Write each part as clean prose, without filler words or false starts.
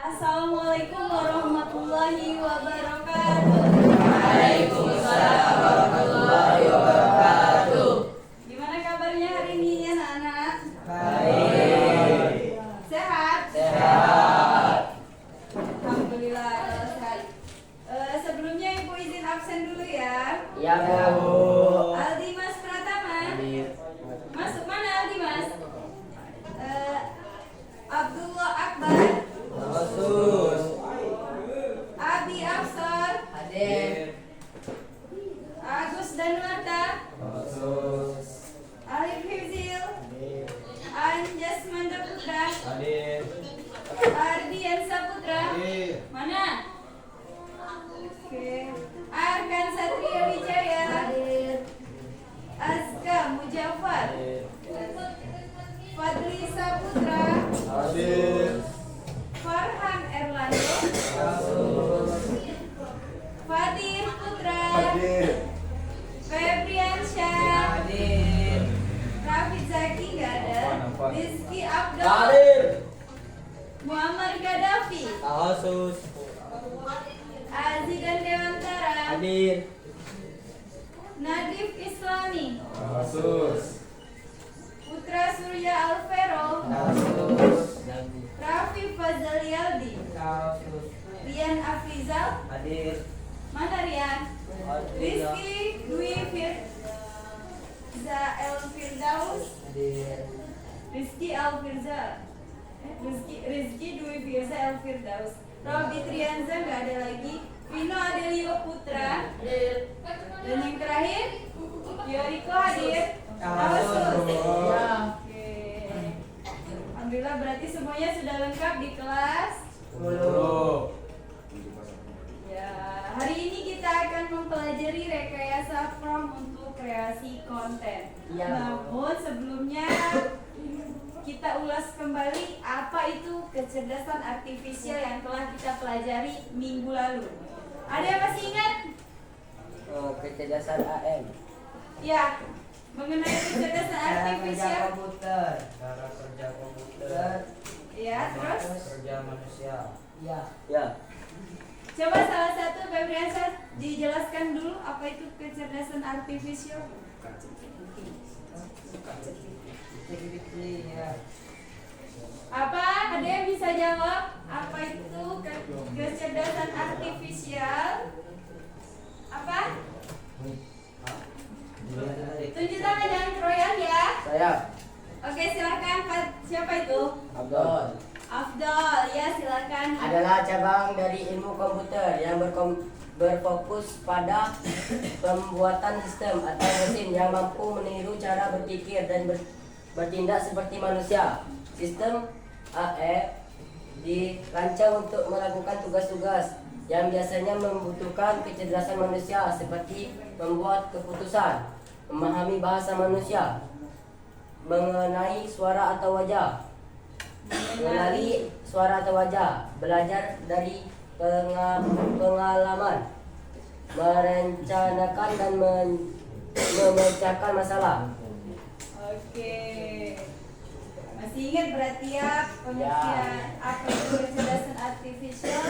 Assalamualaikum warahmatullahi wabarakatuh. Waalaikumsalam warahmatullahi wabarakatuh. Gimana kabarnya hari ini anak-anak? Baik. Sehat? Sehat. Alhamdulillah kalau sehat. Sebelumnya Ibu izin absen dulu ya. Ya, Bu. Aldi Mas Pratama. Masuk mana Aldi Mas? Abdullah Akbar. Masuk. Abi Afsar. Hadir. Agus Danuarta. Masuk. Alif Hifzil. Anjas Manda Putra. Hadir. Ardian Saputra. Mana? Oke. Arkan Satria Wijaya. Azka Mujafar. Fadli Saputra. Hadir. Farhan Erlando. Fadir Putra. Febriansyah. Hadir. Rafid Zaki nggak ada. Rizky Abdul. Hadir. Muammar Gaddafi. Asus. Azidan Dewantara. Hadir. Nadif Islami. Masuk. Putra Surya Alvero. Masuk. Raffi Fazal Yaldi. Masuk. Rian Afrizal. Hadir. Mana Rian? Rizky Dwi Firza El Firdaus. Hadir. Rizky Dwi Firza El Firdaus. Robi Trianza nggak ada lagi. Vino Adelio Putra. Dan yang terakhir Yoriko hadir. Masuk. Oke. Alhamdulillah berarti semuanya sudah lengkap di kelas. 10. Ya, hari ini kita akan mempelajari rekayasa prompt untuk kreasi konten. Ya. Namun sebelumnya kita ulas kembali apa itu kecerdasan artifisial yang telah kita pelajari minggu lalu. Ada yang masih ingat? Kecerdasan AM. Ya, mengenai kecerdasan artifisial. Cara kerja komputer. Ya, terus Kerja manusia. Ya. coba salah satu Febriansyah dijelaskan dulu apa itu kecerdasan artifisial. Apa? Ada yang bisa jawab? Apa itu kecerdasan artifisial? Apa? Tunjuk tangan jangan keroyokan ya. Saya Oke, silakan. Siapa itu? Abdul. Afdol, ya silakan. Adalah cabang dari ilmu komputer yang berfokus pada pembuatan sistem atau mesin yang mampu meniru cara berpikir dan bertindak seperti manusia. Sistem AF dirancang untuk melakukan tugas-tugas yang biasanya membutuhkan kecerdasan manusia seperti membuat keputusan, memahami bahasa manusia, mengenali suara atau wajah, mengenali suara atau wajah, belajar dari pengalaman, merencanakan dan memecahkan masalah. Oke. Masih ingat berarti ya pengertian apa itu kecerdasan artifisial?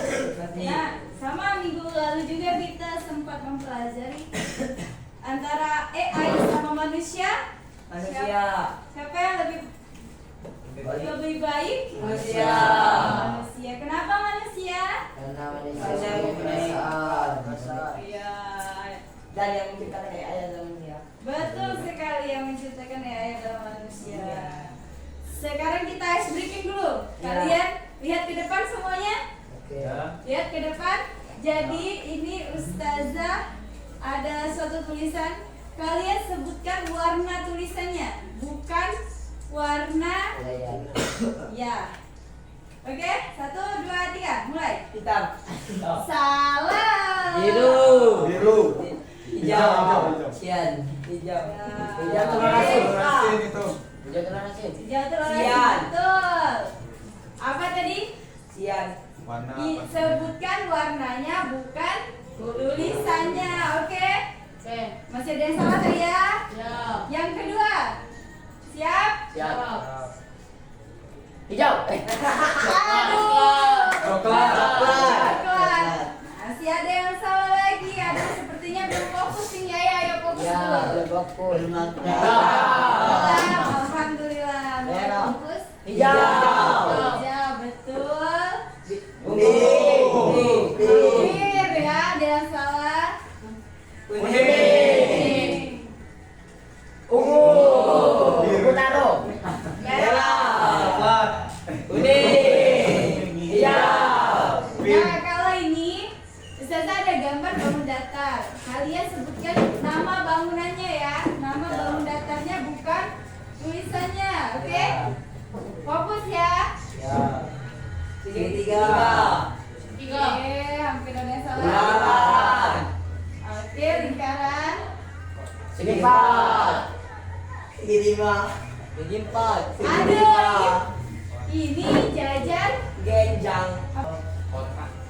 Nah, sama minggu lalu juga kita sempat mempelajari antara AI sama manusia. Siapa yang lebih baik? Manusia. Manusia. Kenapa manusia? Karena manusia mempunyai perasaan. Iya. Dan yang menciptakan AI adalah manusia. Betul sekali, yang menciptakan AI adalah manusia. Sekarang kita ice breaking dulu. Kalian lihat ke depan semuanya. Lihat ke depan. Jadi ini Ustazah ada suatu tulisan. Kalian sebutkan warna tulisannya, bukan warna ya. Oke, 1, 2, 3, mulai. Hitam. Salah. Biru. Hijau. Cian. Hijau. Ya. telur asin. Hijau telur asin. Hijau telur asin. Sian. Betul. Apa tadi? Sian. Disebutkan warnanya, bukan tulisannya. Oke. Masih ada yang salah tadi ya? Yang kedua. Siap? Siap. Hijau. Aduh. Coklat. Masih ada yang salah lagi. Ada sepertinya belum fokus nih ya. Ayo fokus Ya, dulu. udah fokus. Alhamdulillah. Mulai Merah. fokus. Hijau. Hijau, betul. Kuning. Clear ya, ada yang salah. Kuning. Ungu. Ungu taro. Merah. Kuning. Hijau. Nah, kalau ini Ustazah ada gambar bangun datar. Kalian sebutkan nama bangunannya ya. Nama bangun datarnya bukan tulisannya, oke? Fokus ya. Segitiga. Oke, hampir ada yang salah. Lingkaran. Oke, lingkaran. Segi empat. Segi empat. Aduh, ini jajan. Genjang.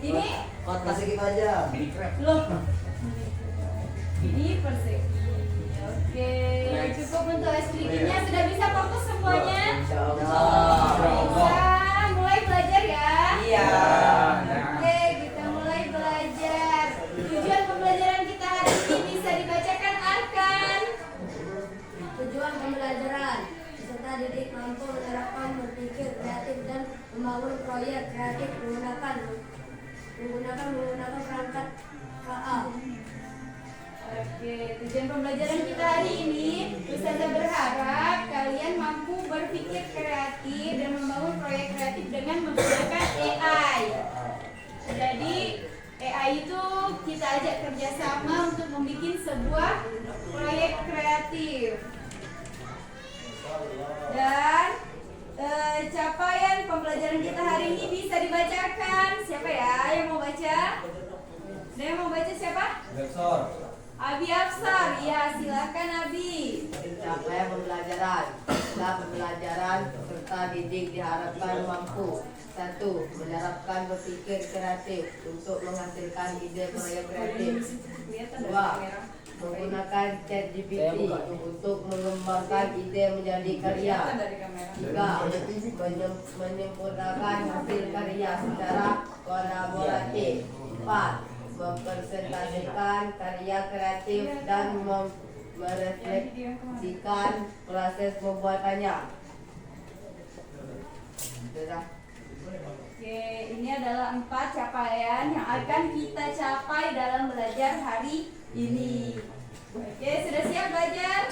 Ini Kotak segi aja. loh. Ini persegi. Oke, cukup untuk SDG-nya. Sudah bisa fokus semuanya? Bisa. Mulai belajar ya. Iya. Oke, kita mulai belajar. Tujuan pembelajaran kita hari ini bisa dibacakan Arkan. Tujuan pembelajaran peserta didik mampu menerapkan berpikir kreatif dan membangun proyek kreatif menggunakan perangkat KA. Oke, tujuan pembelajaran kita hari ini Ustazah berharap kalian mampu berpikir kreatif dan membangun proyek kreatif dengan menggunakan AI. Jadi AI itu kita ajak kerjasama untuk membuat sebuah proyek kreatif. Dan capaian pembelajaran kita hari ini bisa dibacakan. Siapa ya yang mau baca? Ada yang mau baca siapa? Abi Afsar, ya silakan Abi. Capaian pembelajaran. Setelah pembelajaran, peserta didik diharapkan mampu 1. Menerapkan berpikir kreatif untuk menghasilkan ide proyek kreatif. 2. Menggunakan ChatGPT untuk mengembangkan ide menjadi karya. 3. Menyempurnakan hasil karya secara kolaboratif. 4. Mempresentasikan karya kreatif dan merefleksikan proses pembuatannya. Sudah. Oke, ini adalah 4 capaian yang akan kita capai dalam belajar hari ini. Oke, sudah siap belajar?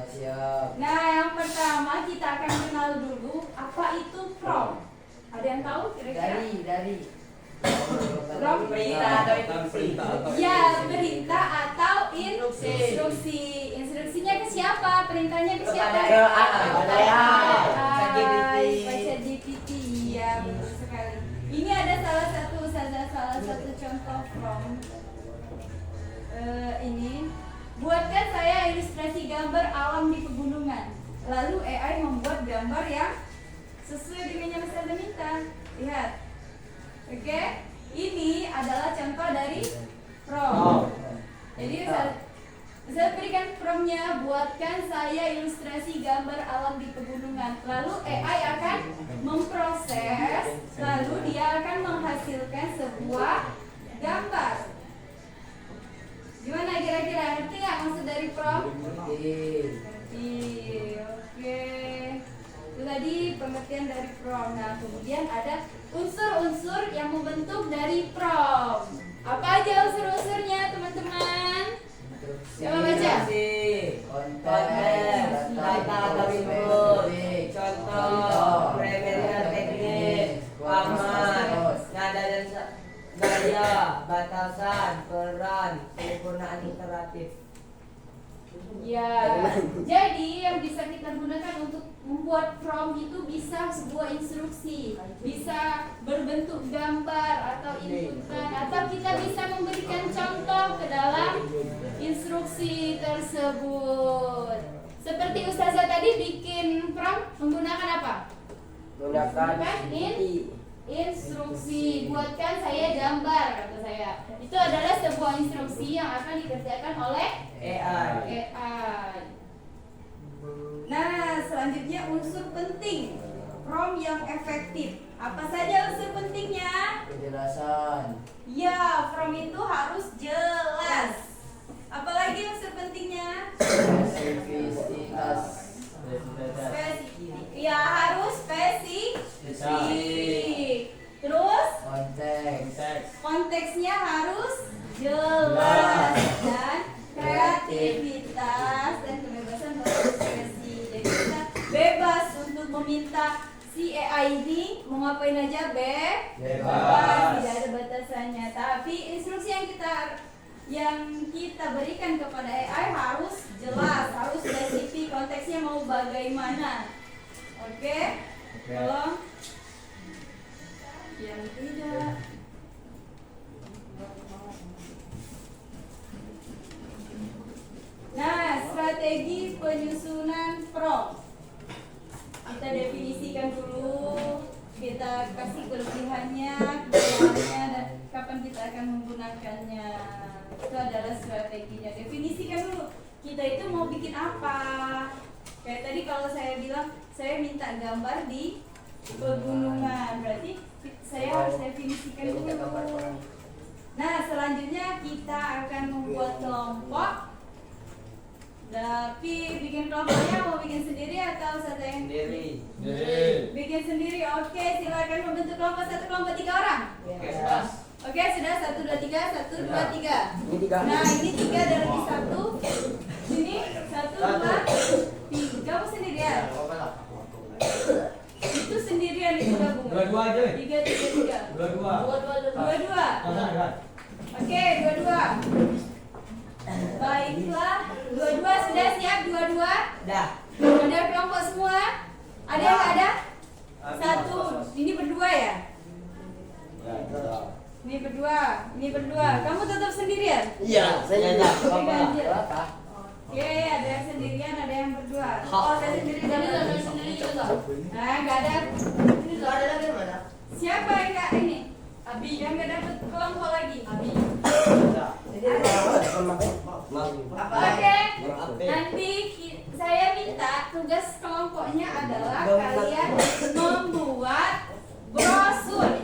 Siap. Nah, yang pertama kita akan kenal dulu apa itu prompt. Ada yang tahu kira-kira? Dari Prompt? Ya, perintah atau instruksi. Instruksinya ke siapa? Perintahnya ke siapa? Ke AI. Pak ChatGPT. Ya, betul sekali. Ini ada salah satu contoh prompt. Ini buatkan saya ilustrasi gambar alam di pegunungan. Lalu AI membuat gambar yang sesuai dengan yang saya minta. Lihat. Oke, ini adalah contoh dari prompt. Jadi saya berikan promptnya, buatkan saya ilustrasi gambar alam di pegunungan. Lalu AI akan memproses, lalu dia akan menghasilkan sebuah gambar. Gimana kira-kira? Ngerti nggak maksud dari prompt? Ngerti. Oke. Itu tadi pengertian dari prompt. Nah, kemudian ada unsur-unsur yang membentuk dari prompt. Apa aja unsur-unsurnya, teman-teman? Coba baca. Konten, data atau input, contoh, premisa teknis, format, nada dan gaya, batasan, peran, penggunaan interaktif. Ya, jadi yang bisa kita gunakan untuk membuat prompt itu bisa sebuah instruksi, bisa berbentuk gambar atau inputan, atau kita bisa memberikan contoh ke dalam instruksi tersebut. Seperti Ustazah tadi bikin prompt menggunakan apa? Gunakan Instruksi, buatkan saya gambar, kata saya. Itu adalah sebuah instruksi yang akan dikerjakan oleh AI. Nah, selanjutnya unsur penting. prom yang efektif. Apa saja unsur pentingnya? Kejelasan. Ya, prom itu harus jelas. Apalagi unsur pentingnya? Spesifisitas. Ya, harus spesifik. Terus konteksnya harus jelas dan kreativitas dan kebebasan berekspresi. Jadi kita bebas untuk meminta si AI ini mau ngapain aja bebas, tidak ada batasannya. Tapi instruksi yang kita berikan kepada AI harus jelas, harus spesifik, konteksnya mau bagaimana. Oke? Tolong yang tidak. Nah, strategi penyusunan prompt. Kita definisikan dulu, kita kasih kelebihannya, kekurangannya, dan kapan kita akan menggunakannya. Itu adalah strateginya. Definisikan dulu, kita itu mau bikin apa. Kayak tadi kalau saya bilang, saya minta gambar di pegunungan, berarti saya harus definisikan dulu. Nah, selanjutnya kita akan membuat kelompok. Tapi bikin kelompoknya mau bikin sendiri atau satu yang Sendiri. bikin sendiri? Oke, silakan membentuk kelompok, satu kelompok 3 orang. Oke, sudah 1, 2, 3, 1, 2, 3. Ini 3. Nah, ini 3 dari 1. Sini 1, 2, 3. Kamu sendirian. Itu sendirian itu gabung. Dua-dua aja. 3, 3, 3. Dua-dua. 2-2. Oke, 2-2. Baiklah, 2-2 sudah siap, 2-2. Dah. Ada kelompok semua? Ada yang nggak ada? 1. Ini berdua ya? Ini berdua. Kamu tetap sendirian? Iya, saya Iya, juga. Ganjil. Apa? Oke, ada yang sendirian, ada yang berdua. Oh, saya sendiri dan ada sendiri juga. Nah, nggak ada. Ini tuh ada lagi mana? Siapa yang nggak ini? Abi yang nggak dapat kelompok lagi. Abi. Oke, nanti saya minta tugas kelompoknya adalah kalian membuat brosur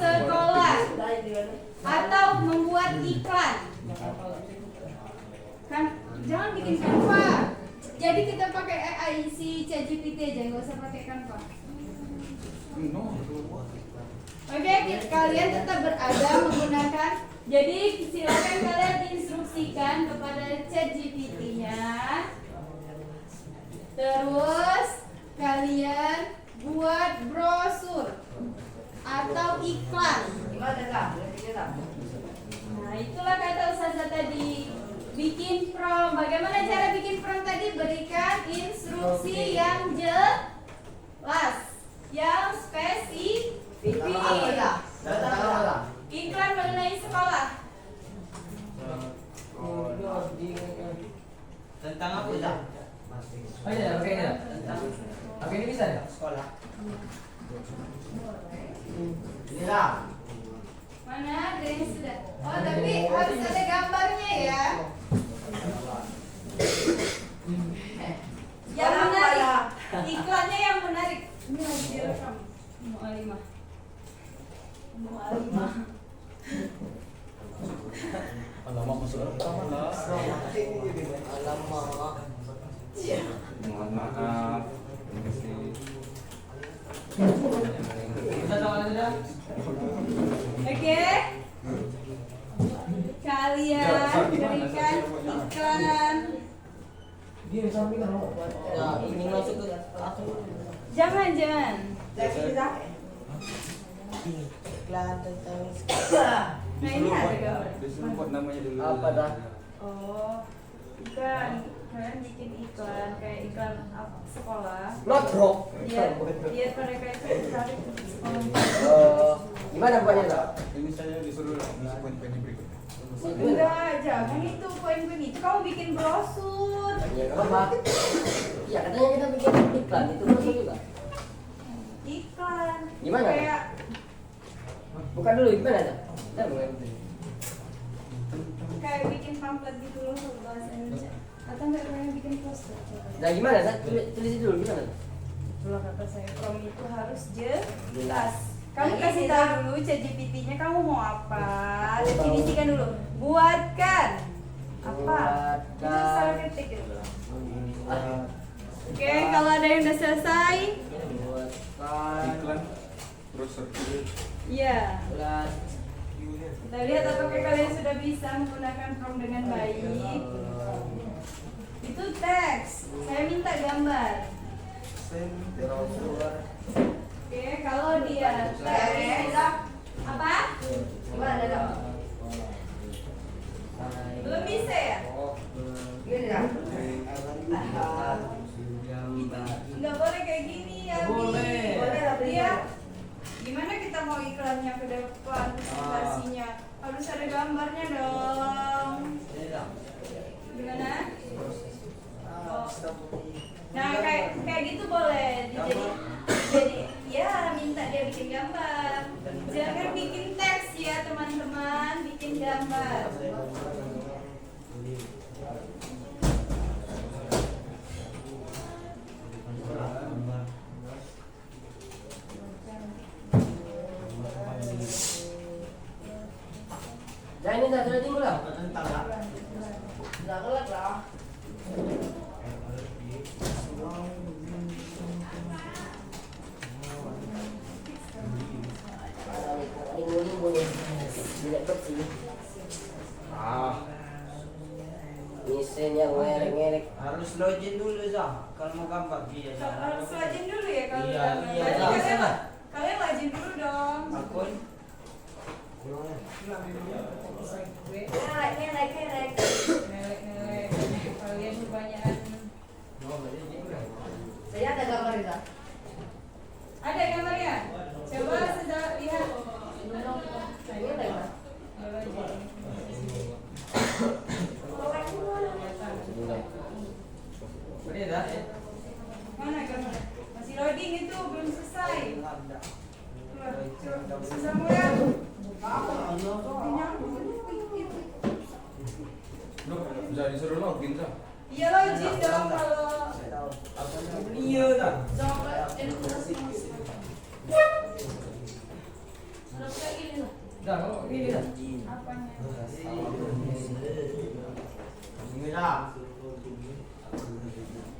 sekolah atau membuat iklan. Kan jangan bikin Canva. Jadi kita pakai AI si ChatGPT aja, nggak usah pakai Canva. Oke, kalian tetap berada menggunakan. Jadi silakan kalian instruksikan kepada ChatGPT-nya. Terus kalian buat brosur atau iklan. Nah, itulah kata Ustazah tadi. Bikin prom. Bagaimana cara bikin prom tadi? Berikan instruksi yang jelas, yang spesifik. Iklan mengenai sekolah. Tentang apa dah? Oh iya, oke ini. Oke ini bisa ya? Sekolah. Inilah. Mana ada yang sudah? Oh, tapi harus ada gambarnya ya. Yang menarik. Iklannya yang menarik. Ini lagi direkam. Mu'alimah. Alamak masuk. Mohon maaf. Kita tangan aja. Oke. Kalian berikan iklan. Dia samping kan. Ya, ini masuk ke aku. Jangan. Iklan tentang Nah, ini ada gambar. Disuruh buat namanya dulu. Apa dah? Oh, iklan. Kalian bikin iklan kayak iklan sekolah. Not bro. Biar mereka itu tertarik untuk sekolah. Gimana buatnya dah? Ini saya disuruh mengisi poin-poin yang berikut. Enggak, jangan itu poin-poin itu. Kamu bikin brosur. Ya apa? Iya katanya kita bikin iklan itu masuk juga. Iklan. Gimana? Kayak Buka dulu gimana dah? kayak bikin pamflet gitu loh bahasa Indonesia. Atau enggak kalian bikin poster? Nah gimana dah? Tulis dulu gimana? Kalau kata saya prom itu harus jelas. Kamu kasih tahu dulu ChatGPT-nya kamu mau apa. Definisikan dulu. Buatkan apa? Itu salah ketik gitu. Oke, kalau ada yang udah selesai, Buatkan iya. bulan Kita lihat apakah kalian sudah bisa menggunakan prompt dengan baik. Itu teks. Saya minta gambar. browser Oke, kalau dia teks apa? Gimana dong? Belum bisa ya? Gini dong. Nggak boleh kayak gini ya. Boleh. Boleh lah dia. Gimana kita mau iklannya ke depan presentasinya? Harus ada gambarnya dong. Gimana? Oh. Nah kayak gitu boleh. Jadi ya minta dia bikin gambar. Jangan bikin teks ya teman-teman, bikin gambar. Jangan ini sudah timbul lah. Udah kelar lah. Mesin yang ngerek-ngerek. harus login dulu Zah kalau mau gambar dia Harus login dulu ya kalau Iya, gambar. iya, Berarti iya. kalian login dulu dong. akun Ngelek. Nelek. Kalian kebanyakan. Saya ada gambar itu. Ada gambarnya? Coba sudah lihat. Ini ada gambar. Boleh dah. Mana gambarnya? Masih loading itu belum selesai. Susah mulai. Loh, bisa disuruh login Zah? Iya login dong kalau. iya dah Dah, kau ini dah. Apanya? ini Zah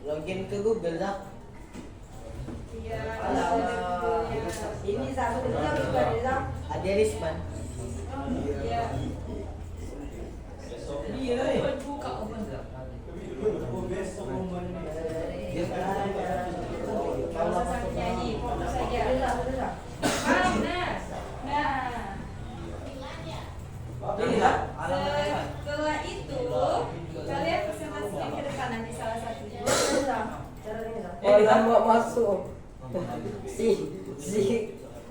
login ke Google Zah Iya. Ini satu kita bukan Zam. ada Risman Iya. iya dah Buka open. Kalau sampai nyanyi, fokus saja. ini Zah Setelah itu kalian presentasikan ke depan nanti salah satunya. Oh, yang mau masuk.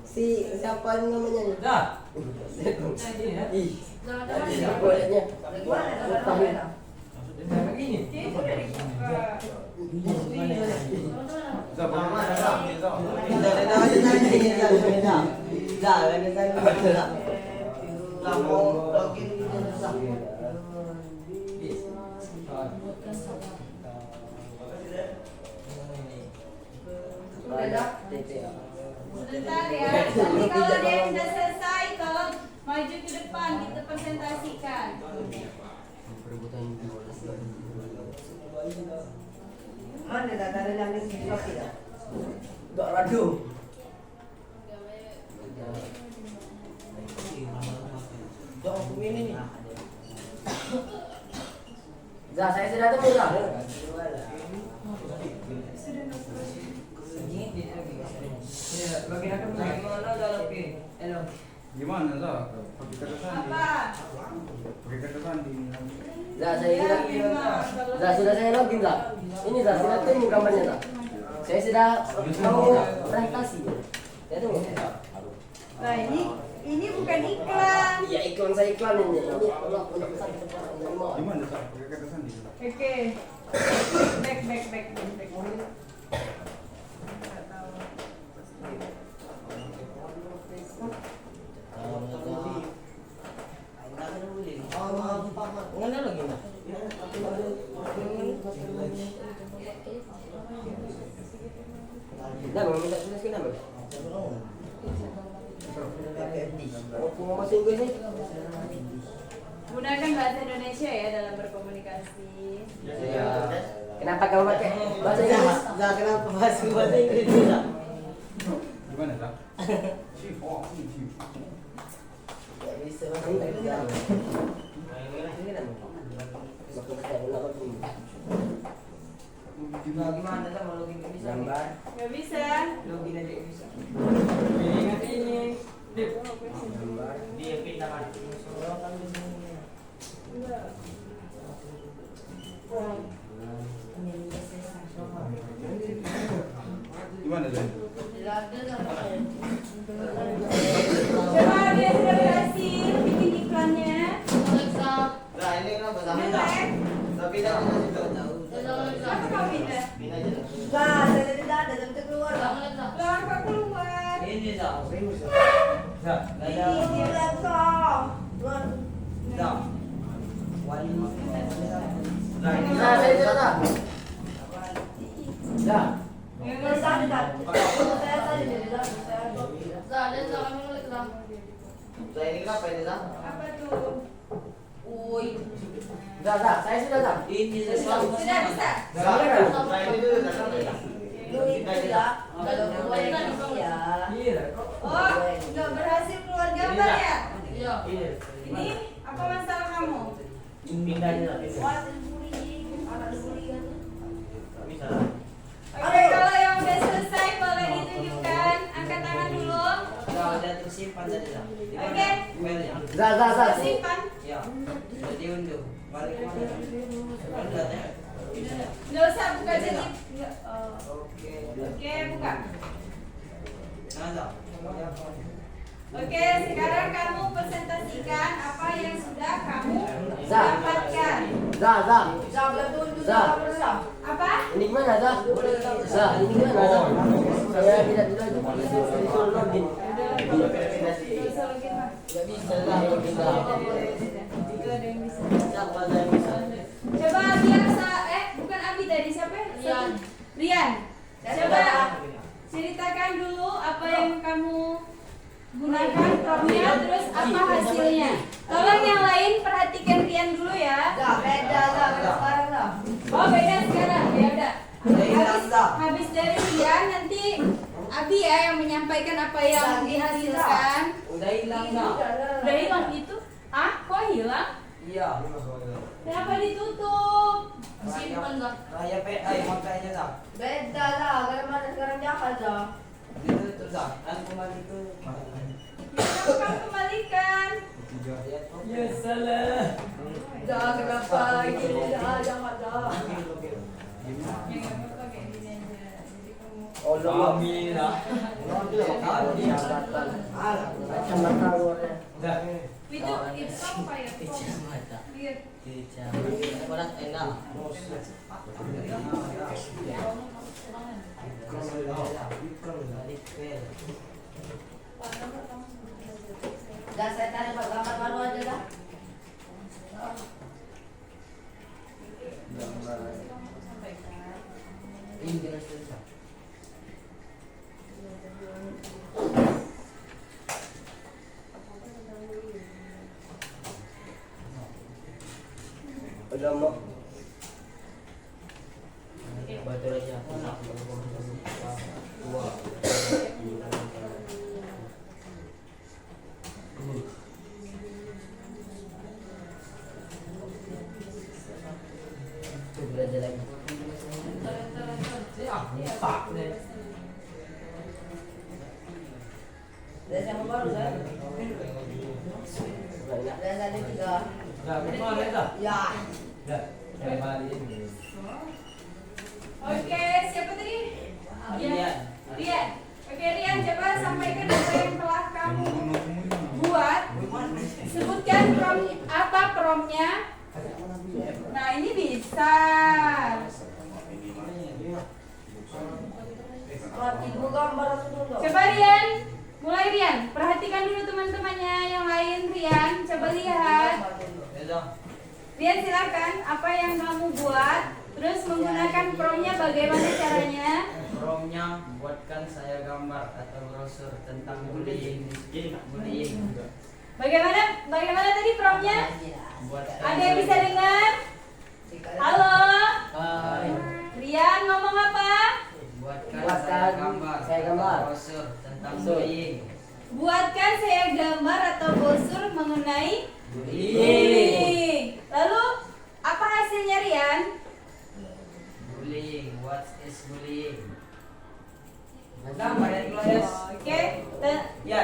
Si siapa namanya nih? Dah. Ih, bolehnya. Dah begini. Jadi udah dibuka. Zah, bagaimana Zah? Zah mau login Google Zah Sebentar ya. Nanti kalau ada yang sudah selesai, tolong maju ke depan kita presentasikan. Mana dah ada yang di sini tidak? Dok radio. Dok ini nih Zah, saya sudah temu Zah. Ini dah, login aku dulu. Mana Zah login? Hello. Gimana Zah? Pakai kata sandi. Apa? Pakai kata sandi. Zah, saya sudah. Zah, sudah saya login Zah. Ini Zah, sudah temu gambarnya Zah. Saya sudah mau presentasi. Ya tunggu. Nah ini bukan iklan. Iya, iklan saya iklan ini. Ini Allah untuk pesan ke depan. Gimana Zah? Pakai kata sandi. Oke. Back. Ngana lagi Zah Nah, mau minta tuliskan nama. Mau bahasa Inggris nih? Gunakan bahasa Indonesia ya dalam berkomunikasi. Ya. Kenapa kamu pakai bahasa Inggris? Nah, kenapa bahasa Inggris juga? Gimana, Zak? Chief, oh, chief. Gak bisa bahasa Ini Inggris. kan. Ini kan. Maksud saya kenapa begini? Nah, gimana kan mau login bisa? Gambar. Gak bisa. Login aja bisa. Ingat ini. Dip. Gambar. Dia pindah kan. Gimana, Zak? Coba dia sudah berhasil bikin iklannya. Nah, ini kenapa sama? Jelek. Tapi dah kita sudah tahu. Kenapa kau pindah? Pindah aja. Nah, saya tidak ada, tapi keluar. Keluar kok keluar. Ini Zak. Zak. Ada. Ini laptop. Keluar. Zak. Wali. Nah, saya tidak tahu. Dah. Saya tadi tak. Saya tadi tidak. Saya ini kenapa ini Zak? Apa tuh? Dah. Saya sudah tahu. Ini Sudah bisa. Zak. Kan? Nah, ini dulu Zak. Lu itu ya. Kalau keluar ya. Iya. Oh, nggak berhasil keluar gambar ya? Ini. Ini apa masalah kamu? Pindah aja Zak. Wah, bullying. Anak bullying. Bisa. Oke, kalau yang udah selesai boleh ditunjukkan. Angkat tangan dulu. Kalau ada tersimpan saja Zak. Oke. Zak. Simpan. Ya. Jadi unduh. Balik mana? Unduh ya. Nggak usah buka jadi. Nggak, Oke. Oke, buka. Nah, Zak. Oke, sekarang kamu presentasikan apa yang sudah kamu Zak. dapatkan. Zak. Jangan tunduk Zak. bersama. Apa? Ini gimana, Zak? Zak, ini gimana, Zak? Saya tidak disuruh login. Nggak usah login, Mas. Tidak bisa, Zak. Login, Zak. Itu ada yang bisa. Zak, mana yang bisa? Coba biasa, bukan Abi tadi siapa? Rian. Coba ceritakan dulu apa yang kamu gunakan promnya, terus apa hasilnya. Tolong yang lain perhatikan Rian dulu ya. Dah, beda dah, beda sekarang dah. Oh beda sekarang, ya udah. Hilang, Zak. Habis dari Rian nanti Abi ya yang menyampaikan apa yang dihasilkan. Udah hilang Zak. Udah hilang itu? Ah, kok hilang? Iya. Kenapa ditutup? Simpan dah. Raya PI makanya Zak. Beda dah, kalau mana sekarang jangan dah. Itu Zak. Dan kemarin itu. Kenapa kamu kembalikan? Ya salah. Dah, kenapa gini dah, jangan dah. Ya nggak apa-apa kayak gini aja. Jadi kamu Oh, Amina. Kacamata luarnya. Zak. itu kamu kayak lihat. Orang enak. Dah, saya tanya Pak, gambar baru aja dah. Ini jelas Zak. Udah mau. Batu aja. Dua. Belajar lagi. Pak nih. Dah, yang baru dah. Banyak. Dah, tadi tiga. Zak, kemana Zak? Ya. Zak. Yang mana ini? Oke, siapa tadi? Rian. Rian. Oke, Rian coba sampaikan apa yang telah kamu buat. Sebutkan apa promnya. Nah, ini bisa. Ibu gambar aku dulu. Coba Rian, mulai Rian. Perhatikan dulu teman-temannya yang lain. Rian, coba lihat. Rian silakan. Apa yang kamu buat? Terus menggunakan promnya bagaimana caranya? Promnya buatkan saya gambar atau brosur tentang bullying. Bagaimana tadi promnya? Buatkan Ada yang bisa dengar? Halo? Hai. Rian ngomong apa? Buatkan saya gambar atau brosur tentang bullying. Buatkan saya gambar atau brosur mengenai Bullying. bullying. Lalu apa hasilnya Rian? Bullying. What is bullying? Gambar yang keluar ya. Oke. Ya.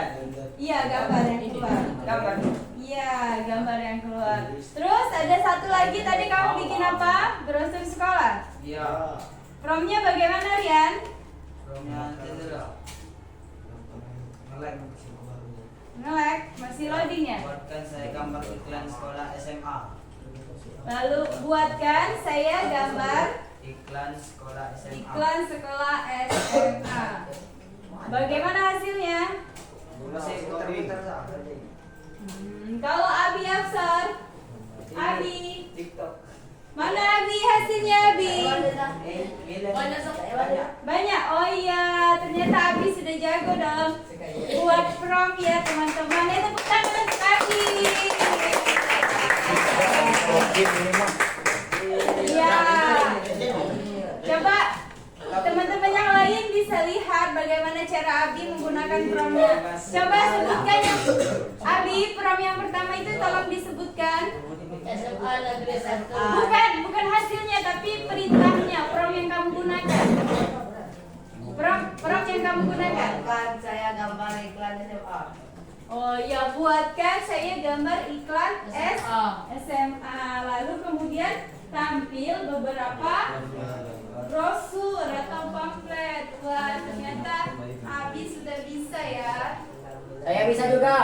Iya, gambar yang keluar. Gambar. Iya, gambar yang keluar. Terus ada satu lagi tadi kamu bikin apa? Brosur sekolah. Iya. Promnya bagaimana Rian? Promnya dulu. Ngelek. Ngelek, masih loading ya? Buatkan saya gambar iklan sekolah SMA. Lalu buatkan saya gambar Iklan sekolah SMA. iklan sekolah SMA. Bagaimana hasilnya? Masih putar-putar saja. Kalau Abi Afsar, Abi, TikTok. mana Abi hasilnya Abi? Banyak. Oh iya, ternyata Abi sudah jago dalam buat prom ya teman-teman. Tepuk tangan untuk Abi. Iya. Coba teman-teman yang lain bisa lihat bagaimana cara Abi menggunakan promnya. Coba sebutkan yang Abi, prom yang pertama itu tolong disebutkan. SMA Negeri 1. Bukan hasilnya tapi perintahnya, prom yang kamu gunakan. Prom yang kamu gunakan. Buatkan saya gambar iklan SMA. Oh ya, buatkan saya gambar iklan SMA. Lalu kemudian tampil beberapa brosur atau pamflet. Wah, ternyata Abi sudah bisa ya. Saya bisa juga.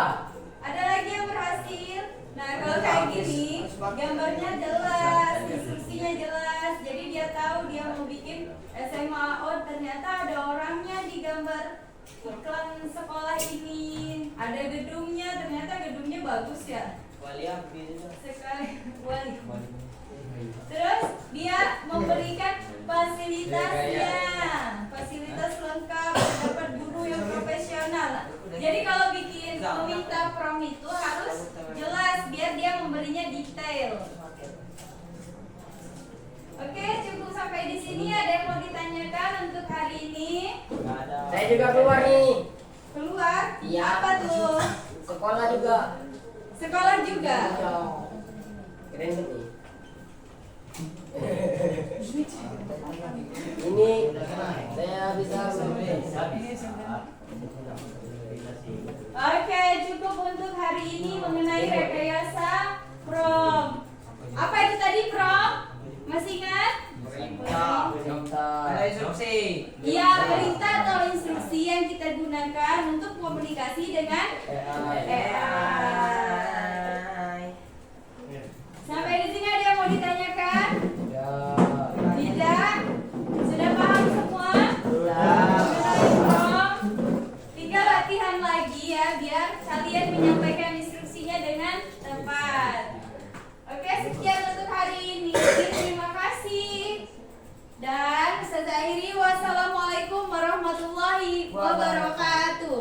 Ada lagi yang berhasil. Nah, kalau kayak gini, gambarnya jelas, instruksinya jelas. Jadi dia tahu dia mau bikin SMA. Oh, ternyata ada orangnya di gambar iklan sekolah ini. Ada gedungnya, ternyata gedungnya bagus ya. Sekali wali. Terus dia memberikan fasilitasnya, fasilitas lengkap, dapat guru yang profesional. Jadi kalau bikin meminta prom itu harus jelas biar dia memberinya detail. Oke, cukup sampai di sini. Ada yang mau ditanyakan untuk hari ini? Saya juga keluar nih. Keluar? Iya. Apa tuh? Sekolah juga. Sekolah juga. Keren nih. Ini saya bisa Oke, cukup untuk hari ini mengenai rekayasa prom. Apa itu tadi prom? Masih ingat? Ada instruksi. Iya, perintah atau instruksi yang kita gunakan untuk komunikasi dengan AI. Sampai di sini ada yang mau ditanyakan? Tidak? Sudah paham semua? Mengenai prom? 3 latihan lagi ya, biar kalian menyampaikan instruksinya dengan tepat. Oke, sekian untuk hari ini. Terima kasih. Dan saya akhiri, wassalamualaikum warahmatullahi wabarakatuh.